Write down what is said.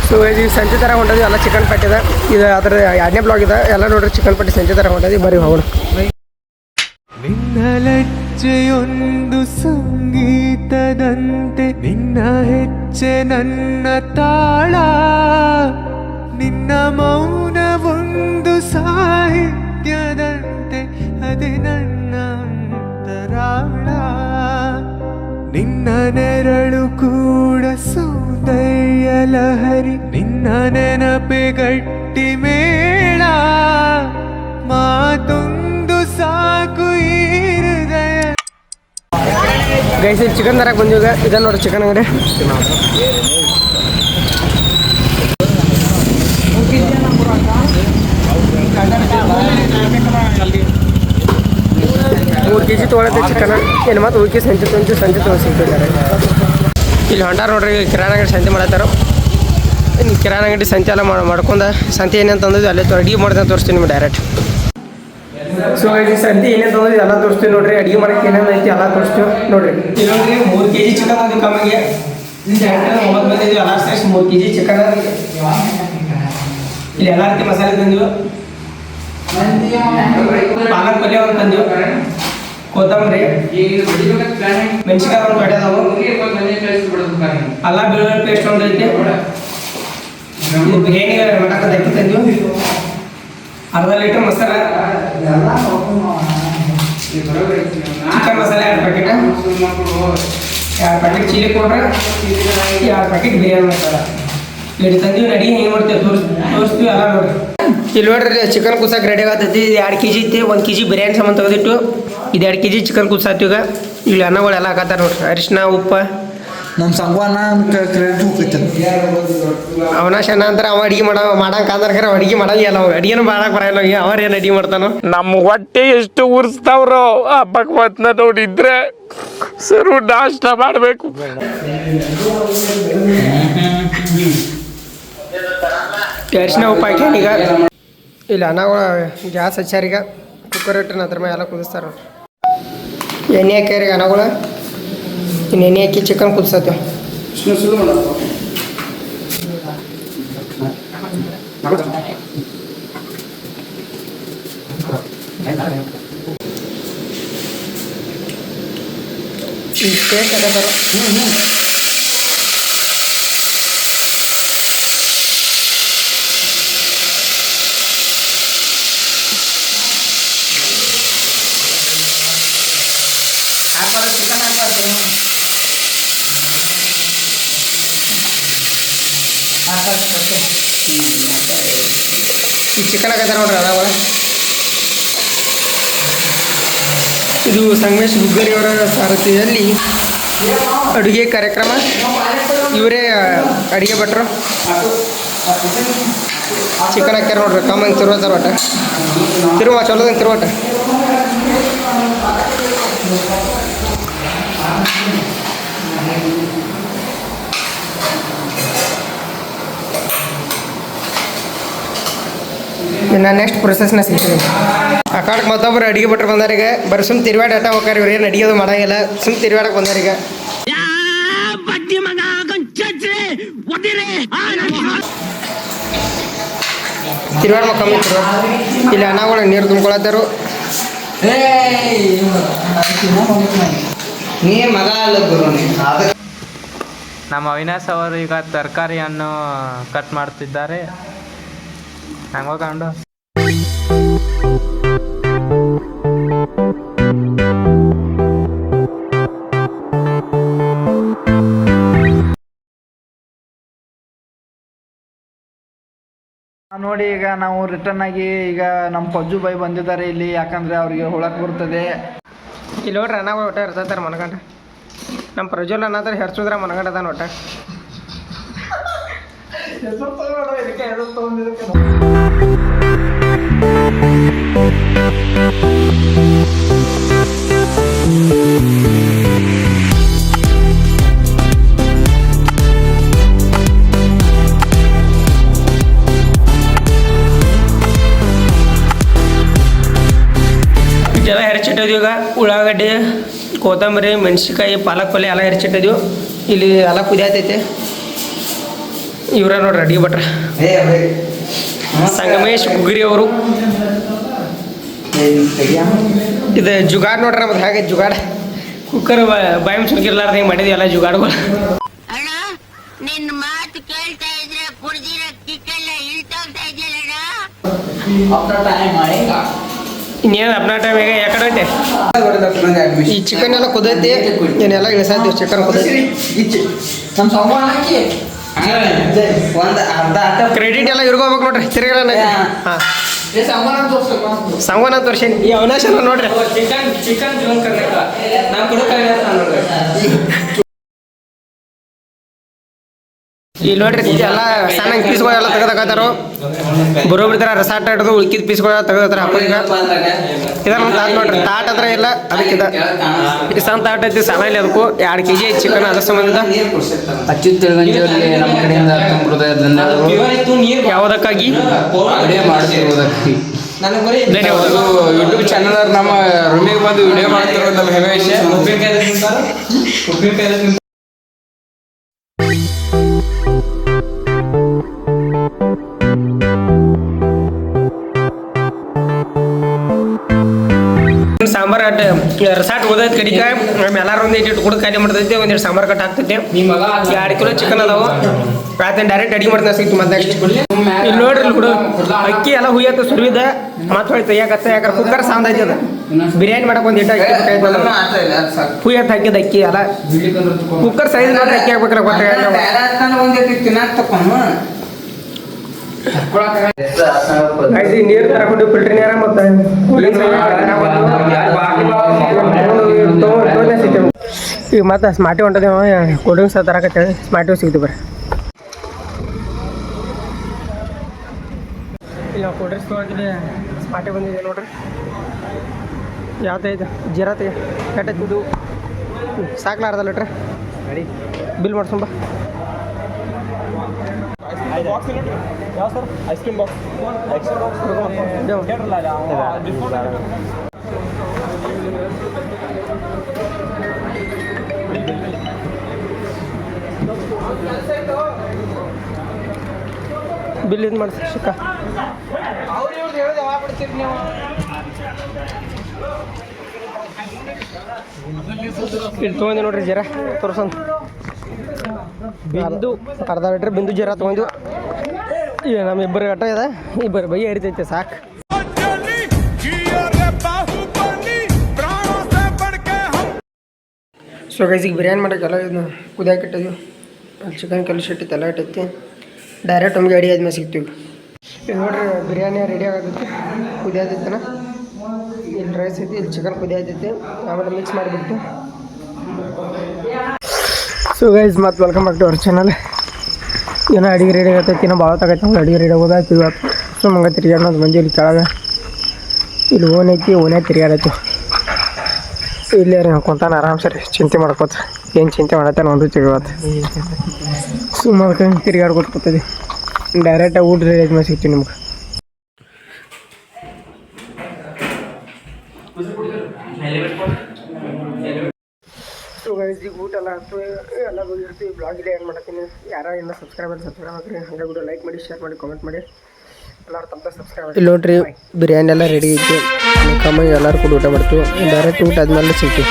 So ಇದು ಸಂಜೆ ಥರ ಹೊಂಟది ಎಲ್ಲ ಚಿಕನ್ ಪಟ್ಟಿದ ಇದು ಅದರ 2ನೇ ಬ್ಲಾಗ್ ಇದೆ ಎಲ್ಲ ನೋಡ್ರಿ ಚಿಕನ್ ಪಟ್ಟಿ ಸಂಜೆ ಥರ ಹೊಂಟది ಬರೀ ಹೋಗೋಣ. ನಿನ್ನ ಲಜ್ಜೆಯೊಂದು ಸಂಗೀತದಂತೆ ನಿನ್ನ ಹೆಜ್ಜೆ ನನ್ನ ತಾಳ ನಿನ್ನ ಮೌನವೊಂದು ಸಾಹಿತ್ಯದಂತೆ ಅದೇ ನನ್ನ ಅಂತರಾಳ ನಿನ್ನ ನೆರಳು ಕೂಡ ಸೌಂದರ್ಯ ಲಹರಿ ನಿನ್ನ ನೆನಪೆ ಗಟ್ಟಿ ಮೇಳ ಮಾತೊಂದು ಸಾಕು ಈ ಹೃದಯ. ಗೈಸ್ ಚಿಕನ್ ತರಕ್ಕೆ ಬಂದೀಗ ಇದನ್ನು ನೋಡ್ರಿ ಚಿಕನ್ ಅಂಗಡಿ. ಮೂರು ಕೆಜಿ ತೊಗೊಳತ್ತೆ ಚಿಕನ್ ಏನು ಮತ್ತು ಉಳ್ಕಿ ಸಂಜೆ ತೊಗೊಳ್ಸಿದ್ದಾರೆ. ಇಲ್ಲಿ ಹೊಂಟಾರ ನೋಡ್ರಿ ಕಿರಾಣಿ ಅಂಗಡಿ ಸಂತೆ ಮಾಡತ್ತಾರ. ಇನ್ನು ಕಿರಾಣಿ ಅಂಗಡಿ ಸಂತೆ ಎಲ್ಲ ಮಾಡ್ಕೊಂಡು ಸಂತೆ ಏನೇನು ತಂದಿದ್ದು ಅಲ್ಲೇ ಅಡುಗೆ ಮಾಡ್ದೆ ತೋರಿಸ್ತೀನಿ ನಿಮ್ಗೆ ಡೈರೆಕ್ಟ್. ಸೊ ಈ ಸಂತೆ ಏನೇನು ತಂದಿದ್ದು ಎಲ್ಲ ತೋರಿಸ್ತೀವಿ ನೋಡ್ರಿ. ಅಡುಗೆ ಮಾಡೋಕ್ಕೆ ಏನೇನು ಐತಿ ಎಲ್ಲ ತೋರಿಸ್ತೀವಿ ನೋಡ್ರಿ. ಇನ್ನೊಂದ್ರಿ 3 ಕೆಜಿ ಚಿಕನ್ ಒಂದು ಕಮ್ಮಿಗೆ 9 ಬಂದಿದ್ವಿ ಎಲ್ಲ ಸೇರಿಸಿ 3 ಕೆಜಿ ಚಿಕನ್. ಇಲ್ಲಿ ಎಲ್ಲ ರೀತಿ ಮಸಾಲೆ ತಂದಿವು. ಪಾಲಕ್ ಪಲ್ಯ ಒಂದು ತಂದಿವು, ಕೊತ್ತಂಬರಿ, ಮೆಣಸಿನ್ಕಾಯಿ ಒಂದು ಕಡೆ ಅದಾವು, ಅಲ್ಲ ಬೆಳ್ಳುಳ್ಳಿ ಪೇಸ್ಟ್ ಒಂದು ಐತಿ, ಬಿರಿಯಾನಿ ಮಟನ್ ಅಕ್ಕಿ ತಂದಿವು, ಅರ್ಧ ಲೀಟರ್ ಮಸಾಲ, ಚಿಕನ್ ಮಸಾಲೆ 2 packet, 2 packet chilli powder, 2 packet biryani masala ಇಟ್ಟು ತಂದಿವಿ. ರೆಡಿ ಹೆಂಗೆ ಮಾಡ್ತೀವಿ ತೋರಿಸ್ತೀವಿ ಎಲ್ಲ ನೋಡ್ರಿ. ಇಲ್ಲಿ ನೋಡ್ರಿ ಚಿಕನ್ ಕುಸಾಕ್ ರೆಡಿ ಆಗತ್ತೈತಿ. ಇದು 2 ಕೆಜಿ ಐತಿ. 1 ಕೆಜಿ ಬಿರಿಯಾನಿ ಸಾಮಾನು ತೆಗೆದಿಟ್ಟು ಇದು 2 ಕೆಜಿ ಚಿಕನ್ ಕುಸಾತಿ. ಈಗ ಇಲ್ಲಿ ಅನ್ನಗಳೆಲ್ಲ ಹಾಕತ್ತಾರ ನೋಡ್ರಿ. ಅರಿಶಿನ ಉಪ್ಪ ನಮ್ಮ ಸಂಗವಾನ ಕ್ರೆಡಿಟ್ ಹೋಗ್ತೈತೆ. ಅವನಾಶನ ಅಂತ ಅವ ಅಡಿಗೆ ಮಾಡಂಕ ಅಂದ್ರೆ ಅಡಿಗೆ ಮಾಡಂಗಿಲ್ಲ. ಅವ ಅಡಿಗೆನೂ ಮಾಡಕ್ ಬರಲ್ಲ. ಅವ್ರೇನು ಅಡಿಗೆ ಮಾಡ್ತಾನೋ. ನಮ್ಮ ಹೊಟ್ಟೆ ಎಷ್ಟು ಉರ್ಸ್ತಾವ್ರೋ ಹಬ್ಬಕ್ಕೆ ಮತ್ನ ನೋಡಿದ್ರೆ ಸರು ನಾಷ್ಟ ಮಾಡಬೇಕು. ಅರಿಶಿನ ಉಪ್ಪು ಹಾಕ್ಯಾನ. ಈಗ ಇಲ್ಲಿ ಅನ್ನಗಳು ಗ್ಯಾಸ್ ಹಚ್ಚಾರ. ಈಗ ಕುಕ್ಕರ್ ಇಟ್ಟು ಅದ್ರ ಮೇಲೆ ಎಲ್ಲ ಕುದಿಸ್ತಾರ. ಎಣ್ಣೆ ಹಾಕ್ಯಾರ ಈಗ ಅನ್ನಗಳು. ಇನ್ನು ಎಣ್ಣೆ ಹಾಕಿ ಚಿಕನ್ ಕುದಿಸತ್ತೇವೆ. ಟೇಸ್ಟ್ ಆಗತ್ತಾರ. ಈ ಚಿಕನ್ ಆಗತ್ತಾರ ನೋಡ್ರಿ ಅದಾವ. ಇದು ಸಂಗಮೇಶ್ ಗುಗ್ಗರಿ ಅವರ ಸಾರಥ್ಯದಲ್ಲಿ ಅಡುಗೆ ಕಾರ್ಯಕ್ರಮ. ಇವರೇ ಅಡುಗೆ ಭಟ್ರು. ಚಿಕನ್ ಹಾಕ್ಯಾರ ನೋಡ್ರಿ. ಕಮ್ಮಂಗೆ ತಿರುವತ್ತಾರ ಒಟ್ಟು ಚಲೋದಂಗೆ ತಿರುವಟ. ಇನ್ನು ನೆಕ್ಸ್ಟ್ ಪ್ರೊಸೆಸ್ನ ಸಿಗ್ತೀವಿ. ಆ ಕಾಡಕ್ಕೆ ಮತ್ತೊಬ್ಬರು ಅಡುಗೆ ಭಟ್ರು ಬಂದಾರ. ಈಗ ಬರೀ ಸುಮ್ಮ ತಿರುವಾಡ ಆಟ ಹೋಗಾರ. ಇವ್ರು ಏನು ಅಡುಗೆ ಮಾಡಂಗಿಲ್ಲ. ಸುಮ್ಮ ತಿರುವಾಡಕ್ಕೆ ಬಂದಾರ. ಈಗ ತಿರುವಾಡ ಕಮ್ಮಿ ತಿರುವಾಡ. ಇಲ್ಲಿ ಅನ್ನಗಳು ನೀರು ತುಂಬ್ಕೊಳತ್ತಾರು. ನಮ್ಮ ಅವಿನಾಶ್ ಅವರು ಈಗ ತರಕಾರಿಯನ್ನು ಕಟ್ ಮಾಡ್ತಿದ್ದಾರೆ. ಹಂಗ ಕಂಡು ನೋಡಿ ಈಗ ನಾವು ರಿಟರ್ನ್ ಆಗಿ ಈಗ ನಮ್ಮ ಪಜ್ಜು ಬೈ ಬಂದಿದ್ದಾರೆ ಇಲ್ಲಿ. ಯಾಕಂದ್ರೆ ಅವ್ರಿಗೆ ಹೊಳಕ್ ಬರ್ತದೆ. ಇಲ್ಲಿ ನೋಡ್ರಿ ಅನ್ನಗಳು ಒಟ್ಟ ಇರ್ತಾರೆ ಮನಗಂಡ. ನಮ್ಮ ಪ್ರಜ್ವಲ್ ಅನ್ನತ್ರ ಹೆರ್ಸಿದ್ರೆ ಮನಗಂಡ ಅದಾನ ಒಟ್ಟ. ಇದೆಲ್ಲ ಹೆರ್ಚಿಟ್ಟಿದ್ವಿ. ಈಗ ಉಳ್ಳಾಗಡ್ಡೆ, ಕೊತ್ತಂಬರಿ, ಮೆಣಸಿನ್ಕಾಯಿ, ಪಾಲಕ್ ಪಲ್ಯ ಎಲ್ಲ ಹೆರ್ಚಿಟ್ಟಿದ್ವಿ. ಇಲ್ಲಿ ಎಲ್ಲ ಕುದಿಯತೈತೆ. ಇವರ ನೋಡ್ರಿ ಅಡಿಗೆ ಭಟ್ರ ಸಂಗಮೇಶ್ ಗುಗ್ರಿ ಅವರು. ಇದು ಜುಗಾಡ್ ನೋಡ್ರಿ ನಮ್ದು ಹಾಗೆ ಜುಗಾಡ್ ಕುಕ್ಕರ್ ಬಾಯಿ ಮುಚ್ಚಿರ್ಲಾರ್ದ ಹಿಂಗೆ ಮಾಡಿದ್ವಿ ಎಲ್ಲ ಜುಗಾಡ್ಗಳು. ಅಣ್ಣ ನಿನ್ನ ಮಾತು ಕೇಳ್ತಾ ಇದ್ರೆ ಕುಡ್ದಿರ ಕಿಕ್ಕೆಲ್ಲ ಇಳ್ತೋಗ್ತಾ ಇದೆಯಲ್ಲ. ಇನ್ನೇನು ಅಪ್ನಾ ಟೈಮ್ ಈಗ ಯಾಕಡೆ ಐತೆ ಈ ಚಿಕನ್ ಎಲ್ಲ ಕುದೈತಿ ಏನೆಲ್ಲ ಇಳಿಸಾಯ್ತೀವಿ ಚಿಕನ್ ಕುದೈತಿ. ಕ್ರೆಡಿಟ್ ಎಲ್ಲ ಇರ್ಕೋಬೇಕು ನೋಡ್ರಿ ತಿರ್ಗಲ್ಲ. ಹಾಂ ಸಂಗನ ತೋರ್ಸೇನಿ ಈ ಅವಿನಾಶ ನೋಡ್ರಿ ಚಿಕನ್ ಇಲ್ಲಿ ನೋಡ್ರಿ ಎಲ್ಲ ಸಣ್ಣ ಪೀಸ್ಗಳೆಲ್ಲ ತೆಗೆದಾಕತ್ತಾರ ಬರೋಬ್ರಿ ಥರ ರಸಾಟ ಹಿಡಿದು ಉಳ್ಕಿದ ಪೀಸ್ಗಳೆಲ್ಲ ತೆಗೆದಾರ ಹಾಕೋದೀಗ. ಇದನ್ನ ತಾಟ್ ನೋಡ್ರಿ ತಾಟ್ ಹತ್ರ ಇಲ್ಲ ಅದಕ್ಕೆ ಇದು ಸಣ್ಣ ತಾಟ್ ಐತಿ ಸಣ್ಣಲ್ಲಿ ಅದಕ್ಕೂ 2 kg ಐತಿ ಚಿಕನ್ ಅದ್ರ ಸಂಬಂಧ. ಅಚ್ಯುತ್ ತಿಳಗಂಜಿಯವರಿಗೆ ನಮ್ಮ ಕಡೆಯಿಂದ ಹೃದಯ ಧನ್ಯವಾದಗಳು. ಯಾವುದಕ್ಕಾಗಿ ವಿಡಿಯೋ ಮಾಡುತ್ತಿರುವುದಕ್ಕೆ ಧನ್ಯವಾದಗಳು. ಯೂಟ್ಯೂಬ್ ಚಾನಲ್ ನಮ್ಮ ರೂಮಿಗೆ ಬಂದು ವಿಡಿಯೋ ಮಾಡ್ತಿರೋದು ನಮ್ಮ ಹೆಮ್ಮೆ ವಿಷಯ. ಸಾಂಬಾರ್ ಕಟ್ ರಸಾಟ್ ಓದೈತೆ ಕಡಿಕ ನಮ್ಮ ಎಲ್ಲಾರು ಒಂದು ಇಟ್ಟು ಕೂಡ ಖಾಲಿ ಮಾಡ್ತೈತೆ ಒಂದೆರಡು ಸಾಂಬಾರ್ ಕಟ್ ಹಾಕ್ತೈತೆ. 2 kg ಚಿಕನ್ ಅದಾವು ರಾತ್ರಿ ಡೈರೆಕ್ಟ್ ಅಡಿಗೆ ಮಾಡ್ತಾ ಸಿಕ್ತು. ಮತ್ತೆ ನೆಕ್ಸ್ಟ್ ಇಲ್ಲಿ ನೋಡ್ರಿ ಹುಡು ಅಕ್ಕಿ ಎಲ್ಲ ಹುಯ್ಯತ್ತ ಸುರಿದ ಮತ್ತೆ ಹೊಳಿ ತೆಗಿಯಾಕತ್ತ ಯಾಕಂದ್ರೆ ಕುಕ್ಕರ್ ಸಾಂದ್ ಐತೆ ಅದು ಬಿರಿಯಾನಿ ಮಾಡಕ್ಕೆ ಒಂದು ಇಟ್ಟು ಅಕ್ಕಿ ಹುಯ್ಯತ್ತ ಹಾಕಿದ ಅಕ್ಕಿ ಎಲ್ಲ ಕುಕ್ಕರ್ ಸೈಜ್ ನೋಡ್ರಿ ಅಕ್ಕಿ ಹಾಕ್ಬೇಕ್ರೆ ನೀರು ತರಕೊಂಡು ಫಿಲ್ಟರ್ ನೀರ ಮತ್ತೆ ಈಗ ಮತ್ತೆ ಸ್ಮಾರ್ಟಿ ಹೊಂಟದೇವ ಕೋಲ್ಡ್ ಡ್ರಿಂಕ್ಸ್ ತರಕತ್ತೇಳಿ ಸ್ಮಾರ್ಟಿ ಸಿಗ್ತೀವಿ ಬರ್ರಿ. ಇಲ್ಲ ಕೋಲ್ಡ್ ಡ್ರಿಂಕ್ಸ್ ತೊಗೊಂಡಿದ್ದೆ ಸ್ಮಾರ್ಟಿ ಬಂದಿದೆ ನೋಡ್ರಿ. ಯಾವ್ದು ಐತೆ ಜೀರಾ ತೆಗೆ ಕೆಟ್ಟದ್ದು ಸಾಕ್ಲಾರ್ದ ಲೀಟ್ರ್ ಬಿಲ್ ಮಾಡ್ಸೊಂಬ. ಯಾವ sir ice cream box bill ಇದು ಮಾಡಿಸಿ ಶಿಕ್ಕ ಇಲ್ಲಿ ತೊಗೊಂಡು ನೋಡ್ರಿ ಜೀರಾ ತೋರ್ಸಂತ ಬಿಂದು ಅರ್ಧ ಲೀಟ್ರ್ ಬಿಂದು ಜೀರಾ ತೊಗೊಂಡು ನಮ್ಮ ಇಬ್ಬರು ಗಟ್ಟ ಇದೆ ಇಬ್ಬರು ಬೈ ಹರಿತೈತೆ ಸಾಕು. ಸೊ ಗೈಸಿಗೆ ಬಿರಿಯಾನಿ ಮಾಡೋಕೆ ಎಲ್ಲ ಇದನ್ನು ಕುದಿಯಾಕೆ ಇಟ್ಟಿದ್ವಿ. ಅಲ್ಲಿ ಚಿಕನ್ ಕೆಲಸ ಇಟ್ಟಿತ್ತು ಎಲ್ಲ ಇಟ್ಟೈತಿ ಡೈರೆಕ್ಟ್ ನಮಗೆ ಅಡಿ ಆದ್ಮೇಲೆ ಸಿಗ್ತೀವಿ. ಈಗ ನೋಡ್ರಿ ಬಿರಿಯಾನಿ ರೆಡಿ ಆಗತ್ತೈತಿ ಕುದಿಯಾತೈತನ ಇಲ್ಲಿ ರೈಸ್ ಐತಿ ಇಲ್ಲಿ ಚಿಕನ್ ಕುದಿಯಾತೈತಿ ಆಮೇಲೆ ಮಿಕ್ಸ್ ಮಾಡಿಬಿಟ್ಟು. ಸೊ ಗೈಸ್ ಮತ್ತೆ welcome back to our channel. ಏನೋ ಅಡಿಗೆ ರೆಡಿ ಆಗತ್ತೈತಿ ಏನೋ ಭಾಳ ತಗೈತಿ ನಮ್ಗೆ ಅಡಿಗೆ ರೆಡಿ ಆಗೋದಾಯ್ತು ಇವತ್ತು. ಸೊ ಮಂಗ ತಿರ್ಗಾಡೋದು ಮಂದಿ ಇಲ್ಲಿ ಕೆಳಗೆ ಇಲ್ಲಿ ಓನ್ ಐತಿ ಓನೇ ತಿರ್ಗಾಡೈತಿ ಇಲ್ಲೇ ರೀ ಕುಂತಾನೆ ಆರಾಮ್ ಸರಿ ಚಿಂತೆ ಮಾಡ್ಕೋತ ಏನು ಚಿಂತೆ ಮಾಡತ್ತಾನೆ ಒಂದು ಇವತ್ತು ಸುಮ್ಮನೆ ತಿರ್ಗಾಡ್ಕೊತ ಕೂತದಿ ಡೈರೆಕ್ಟಾಗಿ ಊಟ ರೆಡಿ ಆದ್ಮೇಲೆ ಸಿಗ್ತೀವಿ ನಿಮ್ಗೆ. ಸೊ ಗೈಸ್ ಈಗ ಊಟ ಎಲ್ಲ ಆಯ್ತು ಎಲ್ಲ ಹೋಗಿರ್ತೀವಿ ಬ್ಲಾಗ್ ಇದೆ ಏನು ಮಾಡತ್ತೀನಿ. ಯಾರು ಇನ್ನೂ ಸಬ್ಸ್ಕ್ರೈಬ್ ಆಗ್ರಿ ಹಂಗೆ ವಿಡಿಯೋ ಲೈಕ್ ಮಾಡಿ ಶೇರ್ ಮಾಡಿ ಕಾಮೆಂಟ್ ಮಾಡಿ ಎಲ್ಲರೂ ತಪ್ಪದೆ ಸಬ್ಸ್ಕ್ರೈಬ್ ಮಾಡಿ. ಇಲ್ಲಿ ನೋಡ್ರಿ ಬಿರಿಯಾನಿ ಎಲ್ಲ ರೆಡಿ ಐತಿ ಕಮ್ಮಿ ಎಲ್ಲರೂ ಕೂಡ ಊಟ ಮಾಡ್ತೀವಿ ಡೈರೆಕ್ಟ್ ಊಟ ಆದ್ಮೇಲೆ ಸಿಗ್ತೀವಿ.